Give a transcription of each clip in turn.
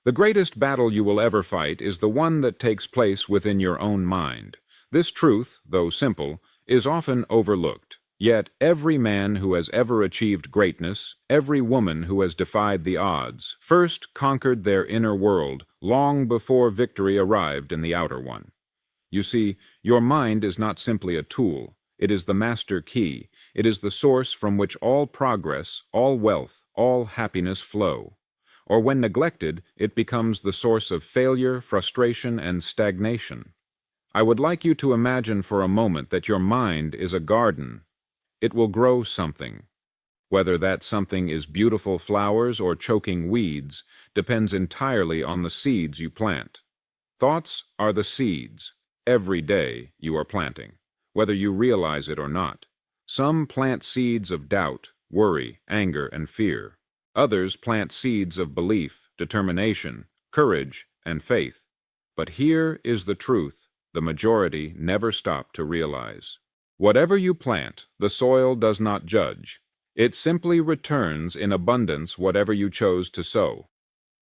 The greatest battle you will ever fight is the one that takes place within your own mind. This truth, though simple, is often overlooked. Yet every man who has ever achieved greatness, every woman who has defied the odds, first conquered their inner world long before victory arrived in the outer one. You see, your mind is not simply a tool. It is the master key. It is the source from which all progress, all wealth, all happiness flow. Or when neglected, it becomes the source of failure, frustration, and stagnation. I would like you to imagine for a moment that your mind is a garden. It will grow something. Whether that something is beautiful flowers or choking weeds depends entirely on the seeds you plant. Thoughts are the seeds. Every day you are planting, whether you realize it or not. Some plant seeds of doubt, worry, anger, and fear. Others plant seeds of belief, determination, courage, and faith. But here is the truth the majority never stop to realize. Whatever you plant, the soil does not judge. It simply returns in abundance whatever you chose to sow.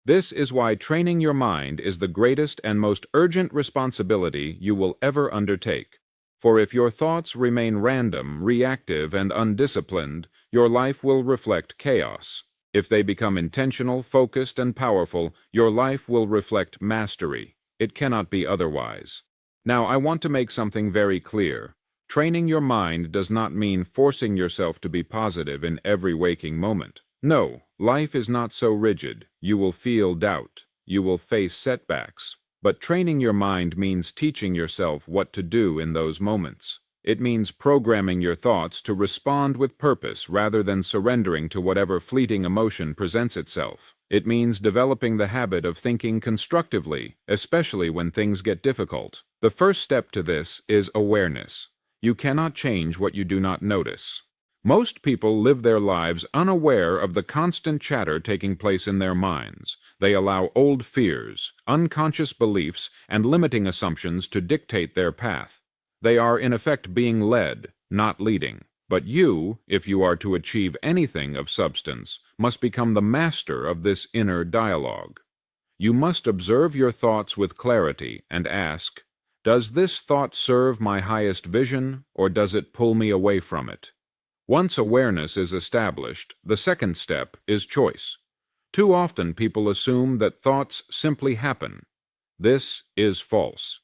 This is why training your mind is the greatest and most urgent responsibility you will ever undertake. For if your thoughts remain random, reactive, and undisciplined, your life will reflect chaos. If they become intentional, focused, and powerful, your life will reflect mastery. It cannot be otherwise. Now, I want to make something very clear. Training your mind does not mean forcing yourself to be positive in every waking moment. No, life is not so rigid. You will feel doubt. You will face setbacks. But training your mind means teaching yourself what to do in those moments. It means programming your thoughts to respond with purpose rather than surrendering to whatever fleeting emotion presents itself. It means developing the habit of thinking constructively, especially when things get difficult. The first step to this is awareness. You cannot change what you do not notice. Most people live their lives unaware of the constant chatter taking place in their minds. They allow old fears, unconscious beliefs, and limiting assumptions to dictate their path. They are in effect being led, not leading. But you, if you are to achieve anything of substance, must become the master of this inner dialogue. You must observe your thoughts with clarity and ask, does this thought serve my highest vision, or does it pull me away from it? Once awareness is established, the second step is choice. Too often people assume that thoughts simply happen. This is false.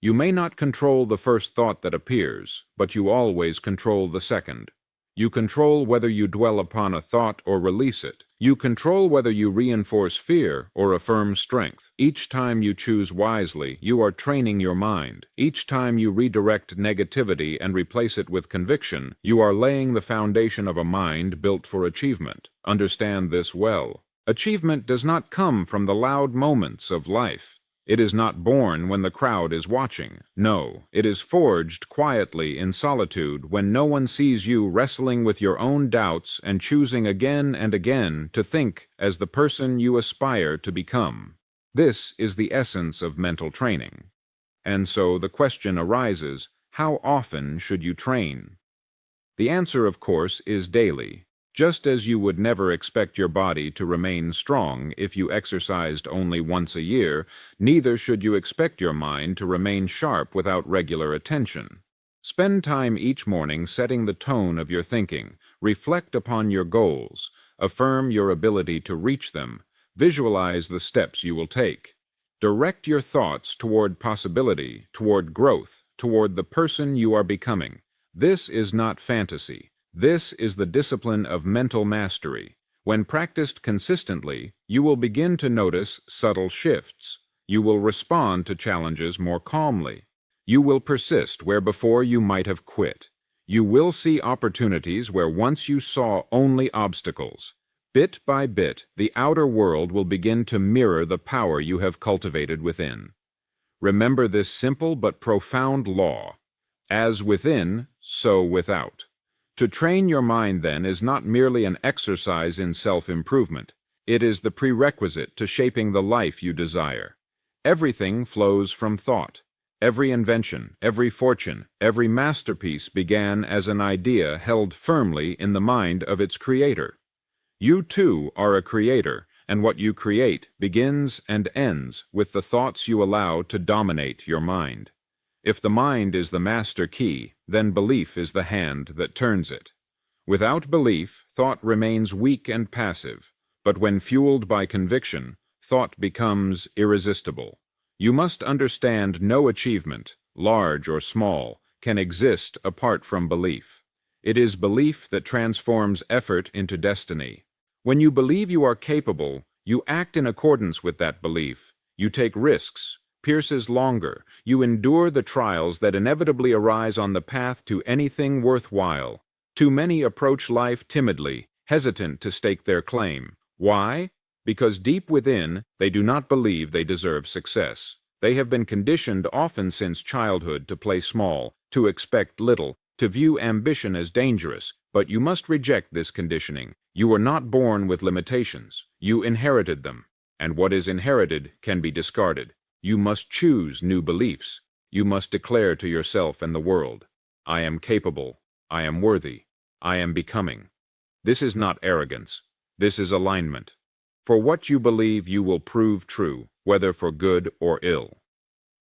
You may not control the first thought that appears, but you always control the second. You control whether you dwell upon a thought or release it. You control whether you reinforce fear or affirm strength. Each time you choose wisely, you are training your mind. Each time you redirect negativity and replace it with conviction, you are laying the foundation of a mind built for achievement. Understand this well. Achievement does not come from the loud moments of life. It is not born when the crowd is watching. No, it is forged quietly in solitude when no one sees you wrestling with your own doubts and choosing again and again to think as the person you aspire to become. This is the essence of mental training. And so the question arises, how often should you train? The answer, of course, is daily. Just as you would never expect your body to remain strong if you exercised only once a year, neither should you expect your mind to remain sharp without regular attention. Spend time each morning setting the tone of your thinking. Reflect upon your goals. Affirm your ability to reach them. Visualize the steps you will take. Direct your thoughts toward possibility, toward growth, toward the person you are becoming. This is not fantasy. This is the discipline of mental mastery. When practiced consistently, you will begin to notice subtle shifts. You will respond to challenges more calmly. You will persist where before you might have quit. You will see opportunities where once you saw only obstacles. Bit by bit, the outer world will begin to mirror the power you have cultivated within. Remember this simple but profound law. As within, so without. To train your mind, then, is not merely an exercise in self-improvement. It is the prerequisite to shaping the life you desire. Everything flows from thought. Every invention, every fortune, every masterpiece began as an idea held firmly in the mind of its creator. You, too, are a creator, and what you create begins and ends with the thoughts you allow to dominate your mind. If the mind is the master key, then belief is the hand that turns it. Without belief, thought remains weak and passive, but when fueled by conviction, thought becomes irresistible. You must understand no achievement, large or small, can exist apart from belief. It is belief that transforms effort into destiny. When you believe you are capable, you act in accordance with that belief. You take risks, pierces longer, you endure the trials that inevitably arise on the path to anything worthwhile. Too many approach life timidly, hesitant to stake their claim. Why? Because deep within, they do not believe they deserve success. They have been conditioned often since childhood to play small, to expect little, to view ambition as dangerous, but you must reject this conditioning. You were not born with limitations. You inherited them, and what is inherited can be discarded. You must choose new beliefs. You must declare to yourself and the world, I am capable, I am worthy, I am becoming. This is not arrogance. This is alignment. For what you believe you will prove true, whether for good or ill.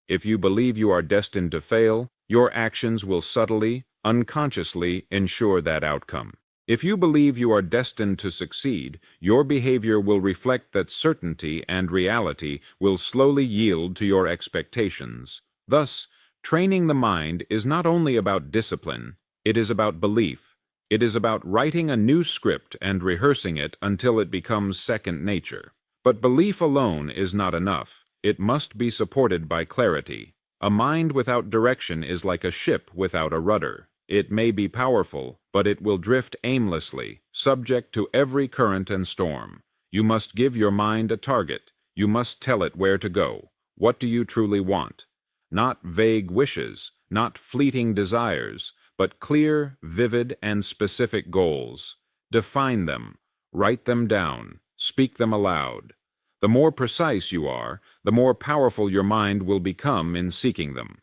If you believe you are destined to fail, your actions will subtly, unconsciously ensure that outcome. If you believe you are destined to succeed, your behavior will reflect that certainty, and reality will slowly yield to your expectations. Thus, training the mind is not only about discipline, it is about belief. It is about writing a new script and rehearsing it until it becomes second nature. But belief alone is not enough. It must be supported by clarity. A mind without direction is like a ship without a rudder. It may be powerful, but it will drift aimlessly, subject to every current and storm. You must give your mind a target. You must tell it where to go. What do you truly want? Not vague wishes, not fleeting desires, but clear, vivid, and specific goals. Define them, write them down, speak them aloud. The more precise you are, the more powerful your mind will become in seeking them.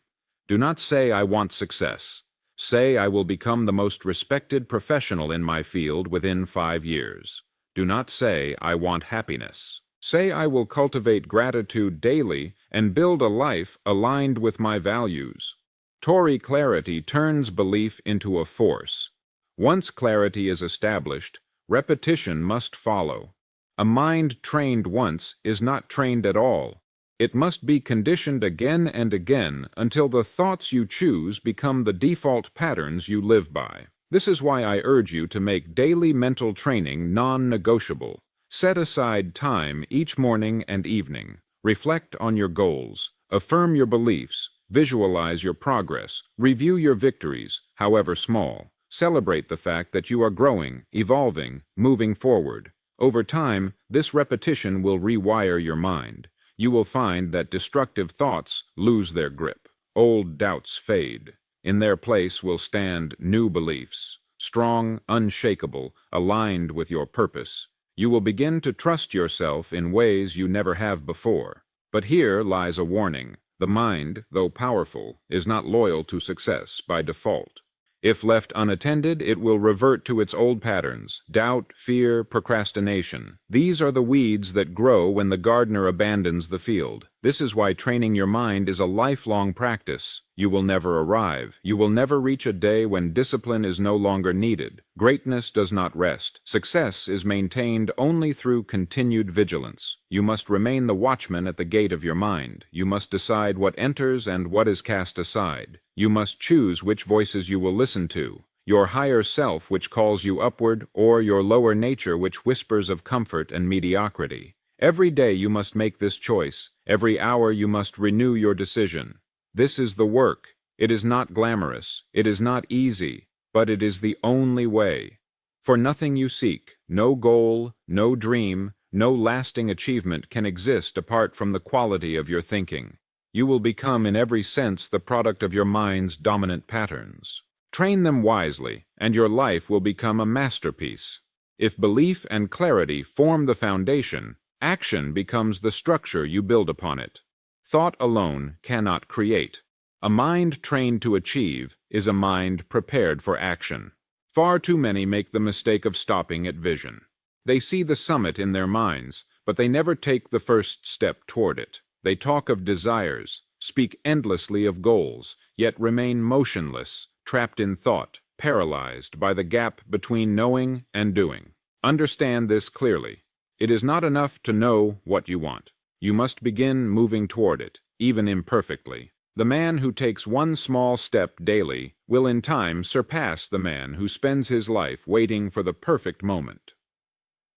Do not say, I want success. Say, I will become the most respected professional in my field within 5 years. Do not say, I want happiness. Say, I will cultivate gratitude daily and build a life aligned with my values. Tory clarity turns belief into a force. Once clarity is established, repetition must follow. A mind trained once is not trained at all. It must be conditioned again and again until the thoughts you choose become the default patterns you live by. This is why I urge you to make daily mental training non-negotiable. Set aside time each morning and evening. Reflect on your goals. Affirm your beliefs. Visualize your progress. Review your victories, however small. Celebrate the fact that you are growing, evolving, moving forward. Over time, this repetition will rewire your mind. You will find that destructive thoughts lose their grip. Old doubts fade. In their place will stand new beliefs, strong, unshakable, aligned with your purpose. You will begin to trust yourself in ways you never have before. But here lies a warning. The mind, though powerful, is not loyal to success by default. If left unattended, it will revert to its old patterns: doubt, fear, procrastination. These are the weeds that grow when the gardener abandons the field. This is why training your mind is a lifelong practice. You will never arrive. You will never reach a day when discipline is no longer needed. Greatness does not rest. Success is maintained only through continued vigilance. You must remain the watchman at the gate of your mind. You must decide what enters and what is cast aside. You must choose which voices you will listen to. Your higher self which calls you upward, or your lower nature which whispers of comfort and mediocrity. Every day you must make this choice. Every hour you must renew your decision. This is the work. It is not glamorous. It is not easy, but it is the only way. For nothing you seek, no goal, no dream, no lasting achievement can exist apart from the quality of your thinking. You will become in every sense the product of your mind's dominant patterns. Train them wisely, and your life will become a masterpiece. If belief and clarity form the foundation, action becomes the structure you build upon it. Thought alone cannot create. A mind trained to achieve is a mind prepared for action. Far too many make the mistake of stopping at vision. They see the summit in their minds, but they never take the first step toward it. They talk of desires, speak endlessly of goals, yet remain motionless, trapped in thought, paralyzed by the gap between knowing and doing. Understand this clearly. It is not enough to know what you want. You must begin moving toward it, even imperfectly. The man who takes one small step daily will in time surpass the man who spends his life waiting for the perfect moment.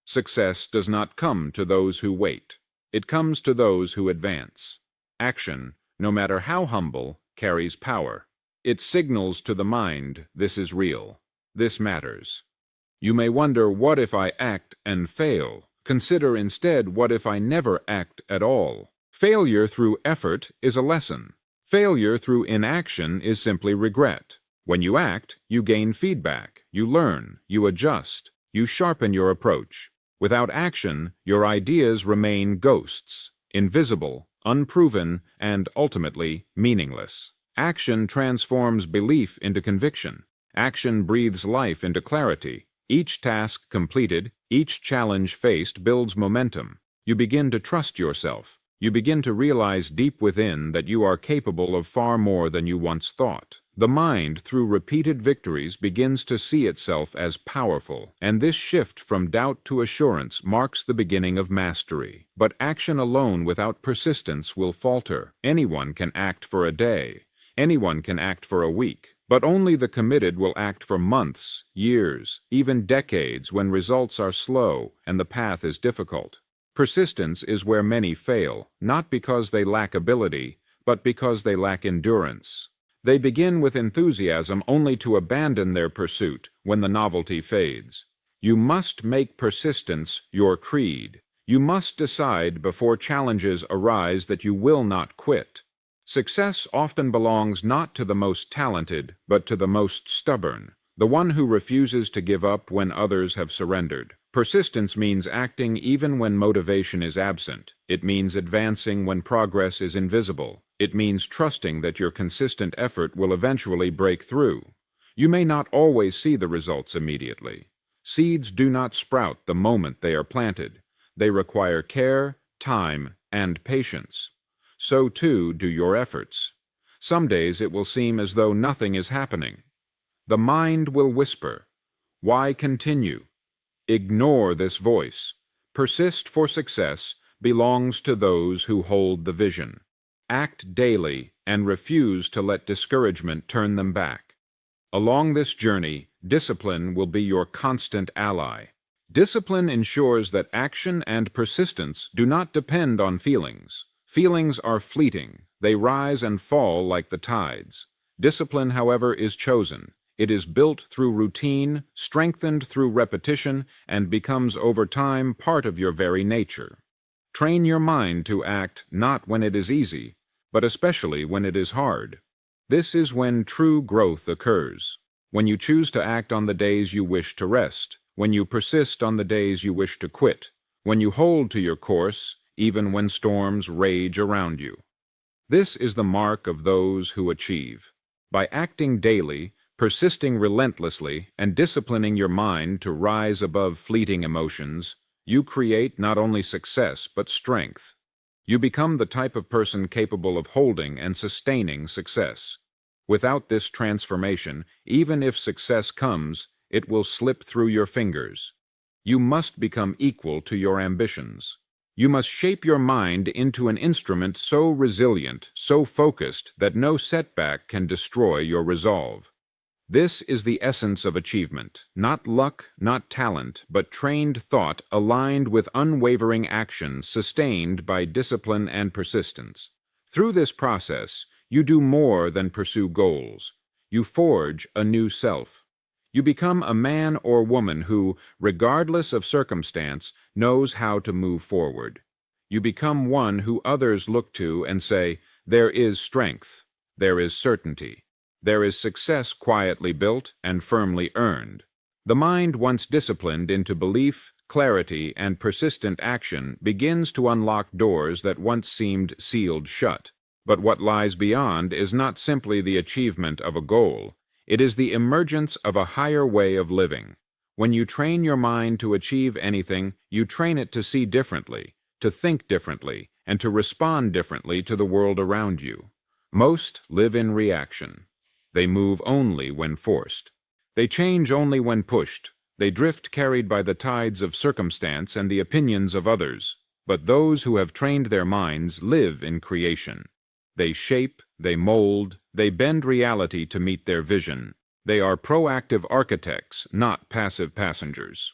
Success does not come to those who wait. It comes to those who advance. Action, no matter how humble, carries power. It signals to the mind, this is real. This matters. You may wonder, what if I act and fail? Consider instead, what if I never act at all? Failure through effort is a lesson. Failure through inaction is simply regret. When you act, you gain feedback, you learn, you adjust, you sharpen your approach. Without action, your ideas remain ghosts, invisible, unproven, and ultimately meaningless. Action transforms belief into conviction. Action breathes life into clarity. Each task completed, each challenge faced builds momentum. You begin to trust yourself. You begin to realize deep within that you are capable of far more than you once thought. The mind, through repeated victories, begins to see itself as powerful, and this shift from doubt to assurance marks the beginning of mastery. But action alone without persistence will falter. Anyone can act for a day. Anyone can act for a week. But only the committed will act for months, years, even decades when results are slow and the path is difficult. Persistence is where many fail, not because they lack ability, but because they lack endurance. They begin with enthusiasm only to abandon their pursuit when the novelty fades. You must make persistence your creed. You must decide before challenges arise that you will not quit. Success often belongs not to the most talented, but to the most stubborn, the one who refuses to give up when others have surrendered. Persistence means acting even when motivation is absent. It means advancing when progress is invisible. It means trusting that your consistent effort will eventually break through. You may not always see the results immediately. Seeds do not sprout the moment they are planted. They require care, time, and patience. So too do your efforts. Some days it will seem as though nothing is happening. The mind will whisper, "Why continue?" Ignore this voice. Persist for success belongs to those who hold the vision. Act daily and refuse to let discouragement turn them back. Along this journey, discipline will be your constant ally. Discipline ensures that action and persistence do not depend on feelings. Feelings are fleeting. They rise and fall like the tides. Discipline, however, is chosen. It is built through routine, strengthened through repetition, and becomes over time part of your very nature. Train your mind to act not when it is easy, but especially when it is hard. This is when true growth occurs. When you choose to act on the days you wish to rest, when you persist on the days you wish to quit, when you hold to your course, even when storms rage around you. This is the mark of those who achieve. By acting daily, persisting relentlessly, and disciplining your mind to rise above fleeting emotions, you create not only success but strength. You become the type of person capable of holding and sustaining success. Without this transformation, even if success comes, it will slip through your fingers. You must become equal to your ambitions. You must shape your mind into an instrument so resilient, so focused, that no setback can destroy your resolve. This is the essence of achievement, not luck, not talent, but trained thought aligned with unwavering action sustained by discipline and persistence. Through this process, you do more than pursue goals. You forge a new self. You become a man or woman who, regardless of circumstance, knows how to move forward. You become one who others look to and say, "There is strength, there is certainty. There is success quietly built and firmly earned." The mind, once disciplined into belief, clarity, and persistent action, begins to unlock doors that once seemed sealed shut. But what lies beyond is not simply the achievement of a goal. It is the emergence of a higher way of living. When you train your mind to achieve anything, you train it to see differently, to think differently, and to respond differently to the world around you. Most live in reaction. They move only when forced. They change only when pushed. They drift carried by the tides of circumstance and the opinions of others. But those who have trained their minds live in creation. They shape, they mold, they bend reality to meet their vision. They are proactive architects, not passive passengers.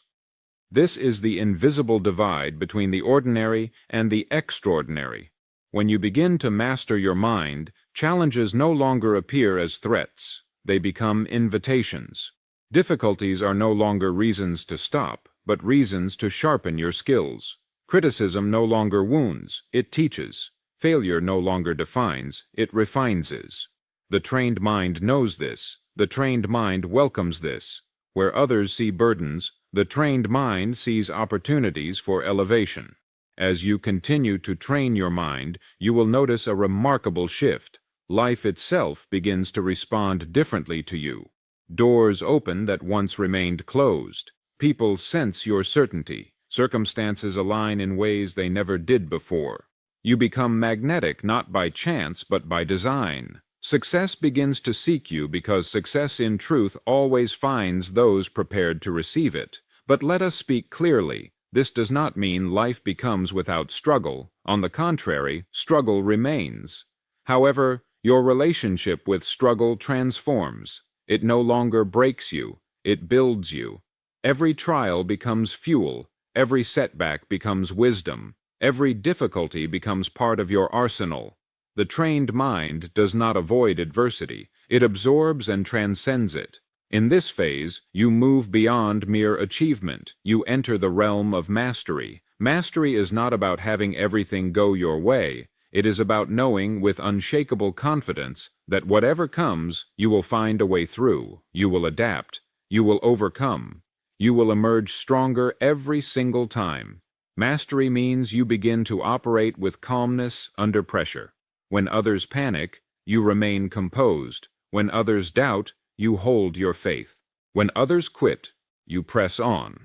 This is the invisible divide between the ordinary and the extraordinary. When you begin to master your mind, challenges no longer appear as threats. They become invitations. Difficulties are no longer reasons to stop, but reasons to sharpen your skills. Criticism no longer wounds, it teaches. Failure no longer defines, it refines. The trained mind knows this. The trained mind welcomes this. Where others see burdens, the trained mind sees opportunities for elevation. As you continue to train your mind, you will notice a remarkable shift. Life itself begins to respond differently to you. Doors open that once remained closed. People sense your certainty. Circumstances align in ways they never did before. You become magnetic not by chance but by design. Success begins to seek you because success in truth always finds those prepared to receive it. But let us speak clearly. This does not mean life becomes without struggle. On the contrary, struggle remains. However, your relationship with struggle transforms. It no longer breaks you, it builds you. Every trial becomes fuel. Every setback becomes wisdom. Every difficulty becomes part of your arsenal. The trained mind does not avoid adversity. It absorbs and transcends it. In this phase, you move beyond mere achievement. You enter the realm of mastery. Mastery is not about having everything go your way. It is about knowing with unshakable confidence that whatever comes, you will find a way through. You will adapt. You will overcome. You will emerge stronger every single time. Mastery means you begin to operate with calmness under pressure. When others panic, you remain composed. When others doubt, you hold your faith. When others quit, you press on.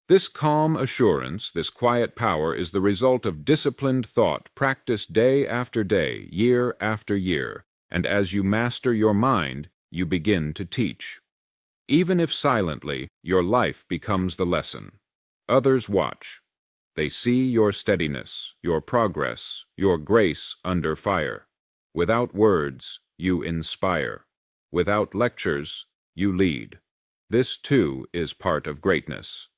This calm assurance, this quiet power is the result of disciplined thought practiced day after day, year after year, and as you master your mind, you begin to teach. Even if silently, your life becomes the lesson. Others watch. They see your steadiness, your progress, your grace under fire. Without words, you inspire. Without lectures, you lead. This, too, is part of greatness.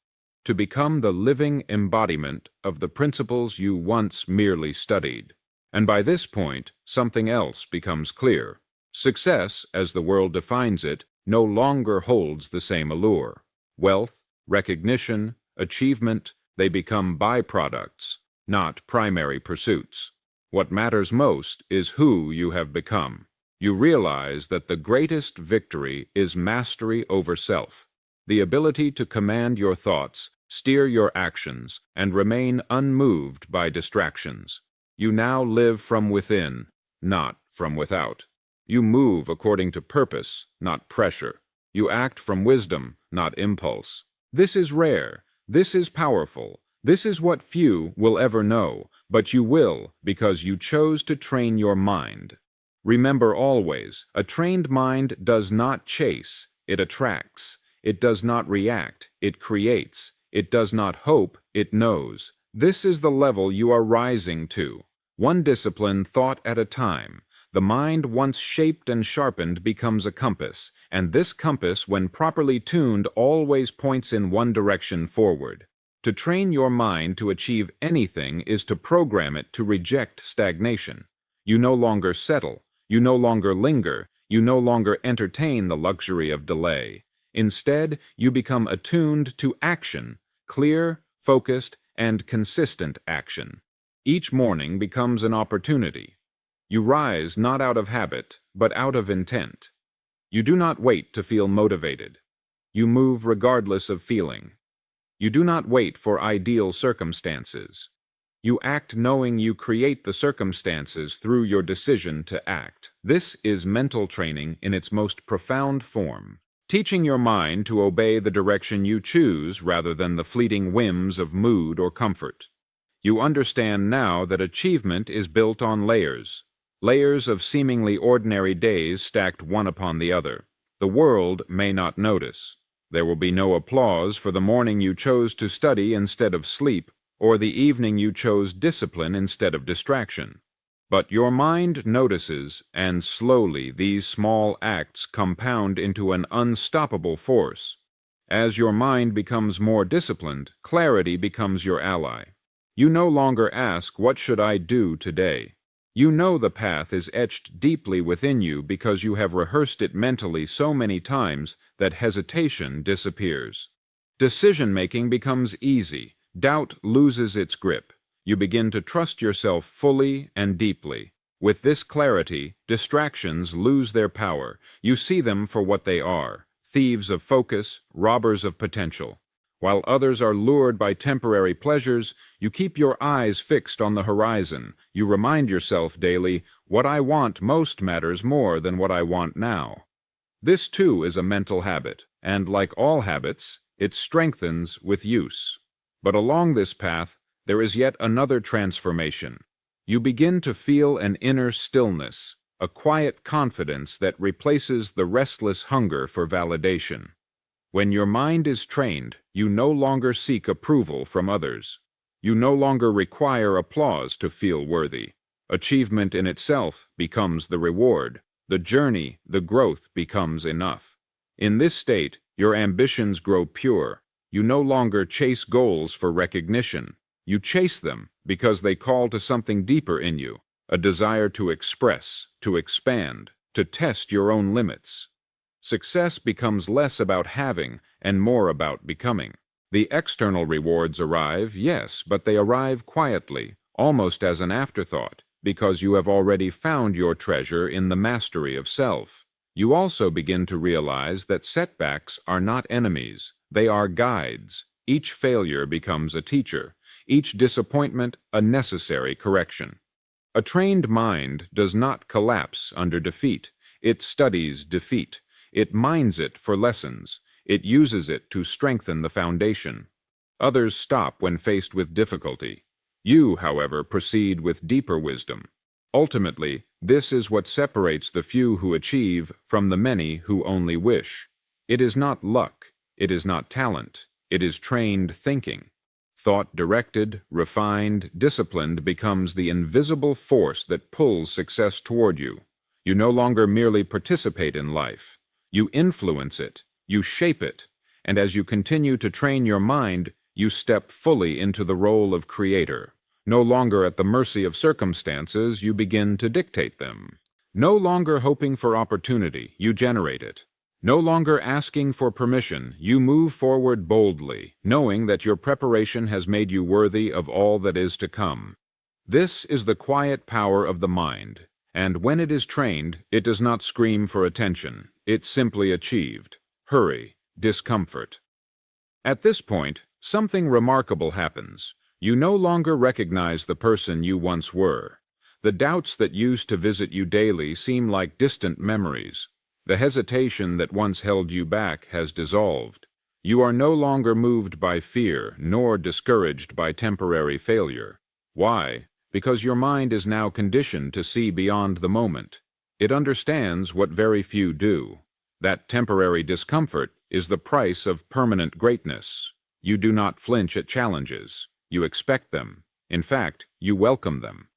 To become the living embodiment of the principles you once merely studied. And by this point, something else becomes clear. Success, as the world defines it, no longer holds the same allure. Wealth, recognition, achievement, they become byproducts, not primary pursuits. What matters most is who you have become. You realize that the greatest victory is mastery over self, the ability to command your thoughts, steer your actions, and remain unmoved by distractions. You now live from within, not from without. You move according to purpose, not pressure. You act from wisdom, not impulse. This is rare. This is powerful. This is what few will ever know, but you will because you chose to train your mind. Remember always, a trained mind does not chase, it attracts. It does not react, it creates. It does not hope, it knows. This is the level you are rising to. One discipline thought at a time. The mind once shaped and sharpened becomes a compass, and this compass, when properly tuned, always points in one direction forward. To train your mind to achieve anything is to program it to reject stagnation. You no longer settle. You no longer linger. You no longer entertain the luxury of delay. Instead, you become attuned to action, clear, focused, and consistent action. Each morning becomes an opportunity. You rise not out of habit, but out of intent. You do not wait to feel motivated. You move regardless of feeling. You do not wait for ideal circumstances. You act knowing you create the circumstances through your decision to act. This is mental training in its most profound form, teaching your mind to obey the direction you choose rather than the fleeting whims of mood or comfort. You understand now that achievement is built on layers. Layers of seemingly ordinary days stacked one upon the other. The world may not notice. There will be no applause for the morning you chose to study instead of sleep, or the evening you chose discipline instead of distraction. But your mind notices, and slowly these small acts compound into an unstoppable force. As your mind becomes more disciplined, clarity becomes your ally. You no longer ask, "What should I do today?" You know the path is etched deeply within you because you have rehearsed it mentally so many times that hesitation disappears. Decision-making becomes easy. Doubt loses its grip. You begin to trust yourself fully and deeply. With this clarity, distractions lose their power. You see them for what they are: thieves of focus, robbers of potential. While others are lured by temporary pleasures, you keep your eyes fixed on the horizon. You remind yourself daily, "What I want most matters more than what I want now." This too is a mental habit, and like all habits, it strengthens with use. But along this path, there is yet another transformation. You begin to feel an inner stillness, a quiet confidence that replaces the restless hunger for validation. When your mind is trained, you no longer seek approval from others. You no longer require applause to feel worthy. Achievement in itself becomes the reward. The journey, the growth becomes enough. In this state, your ambitions grow pure. You no longer chase goals for recognition. You chase them because they call to something deeper in you, a desire to express, to expand, to test your own limits. Success becomes less about having and more about becoming. The external rewards arrive, yes, but they arrive quietly, almost as an afterthought, because you have already found your treasure in the mastery of self. You also begin to realize that setbacks are not enemies, they are guides. Each failure becomes a teacher, each disappointment a necessary correction. A trained mind does not collapse under defeat. It studies defeat. It mines it for lessons. It uses it to strengthen the foundation. Others stop when faced with difficulty. You, however, proceed with deeper wisdom. Ultimately, this is what separates the few who achieve from the many who only wish. It is not luck. It is not talent. It is trained thinking. Thought directed, refined, disciplined becomes the invisible force that pulls success toward you. You no longer merely participate in life. You influence it. You shape it. And as you continue to train your mind, you step fully into the role of creator. No longer at the mercy of circumstances, you begin to dictate them. No longer hoping for opportunity, you generate it. No longer asking for permission, you move forward boldly, knowing that your preparation has made you worthy of all that is to come. This is the quiet power of the mind, and when it is trained, it does not scream for attention. It's simply achieved. Hurry, discomfort. At this point, something remarkable happens. You no longer recognize the person you once were. The doubts that used to visit you daily seem like distant memories. The hesitation that once held you back has dissolved. You are no longer moved by fear, nor discouraged by temporary failure. Why? Because your mind is now conditioned to see beyond the moment. It understands what very few do. That temporary discomfort is the price of permanent greatness. You do not flinch at challenges. You expect them. In fact, you welcome them.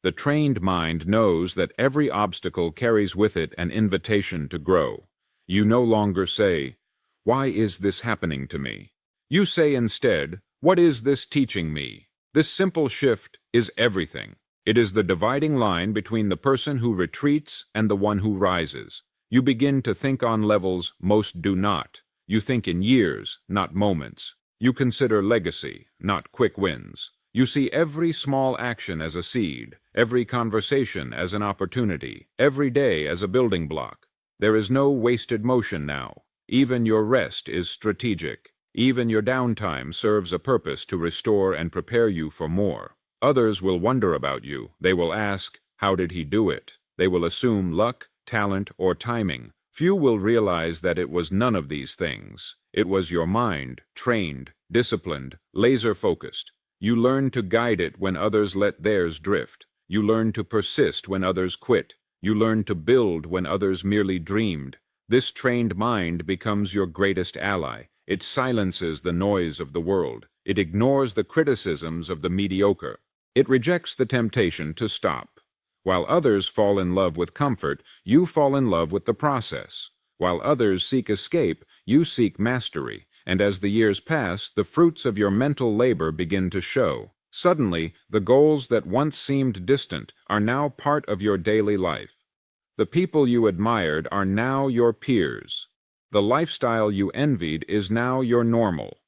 The trained mind knows that every obstacle carries with it an invitation to grow. You no longer say, "Why is this happening to me?" You say instead, "What is this teaching me?" This simple shift is everything. It is the dividing line between the person who retreats and the one who rises. You begin to think on levels most do not. You think in years, not moments. You consider legacy, not quick wins. You see every small action as a seed, every conversation as an opportunity, every day as a building block. There is no wasted motion now. Even your rest is strategic. Even your downtime serves a purpose to restore and prepare you for more. Others will wonder about you. They will ask, "How did he do it?" They will assume luck, talent, or timing. Few will realize that it was none of these things. It was your mind, trained, disciplined, laser-focused. You learn to guide it when others let theirs drift. You learn to persist when others quit. You learn to build when others merely dreamed. This trained mind becomes your greatest ally. It silences the noise of the world. It ignores the criticisms of the mediocre. It rejects the temptation to stop. While others fall in love with comfort, you fall in love with the process. While others seek escape, you seek mastery. And as the years pass, the fruits of your mental labor begin to show. Suddenly, the goals that once seemed distant are now part of your daily life. The people you admired are now your peers. The lifestyle you envied is now your normal.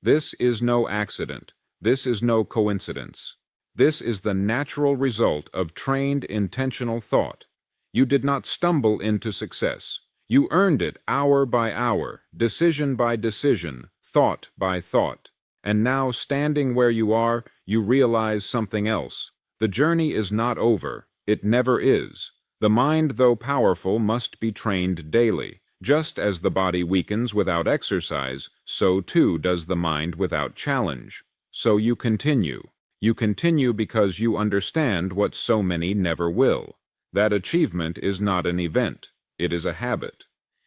This is no accident. This is no coincidence. This is the natural result of trained, intentional thought. You did not stumble into success. You earned it hour by hour, decision by decision, thought by thought. And now, standing where you are, you realize something else. The journey is not over. It never is. The mind, though powerful, must be trained daily. Just as the body weakens without exercise, so too does the mind without challenge. So you continue. You continue because you understand what so many never will. That achievement is not an event. It is a habit.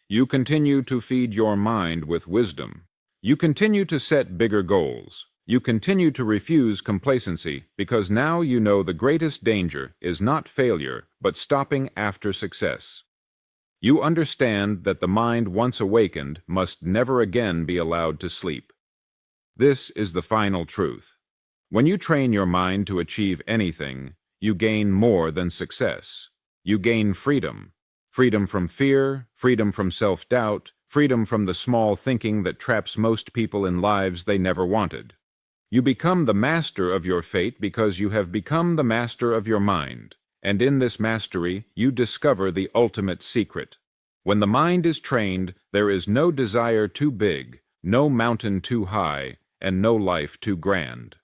You continue to feed your mind with wisdom. You continue to set bigger goals. You continue to refuse complacency because now you know the greatest danger is not failure, but stopping after success. You understand that the mind once awakened must never again be allowed to sleep. This is the final truth. When you train your mind to achieve anything, you gain more than success. You gain freedom. Freedom from fear, freedom from self-doubt, freedom from the small thinking that traps most people in lives they never wanted. You become the master of your fate because you have become the master of your mind, and in this mastery you discover the ultimate secret. When the mind is trained, there is no desire too big, no mountain too high, and no life too grand.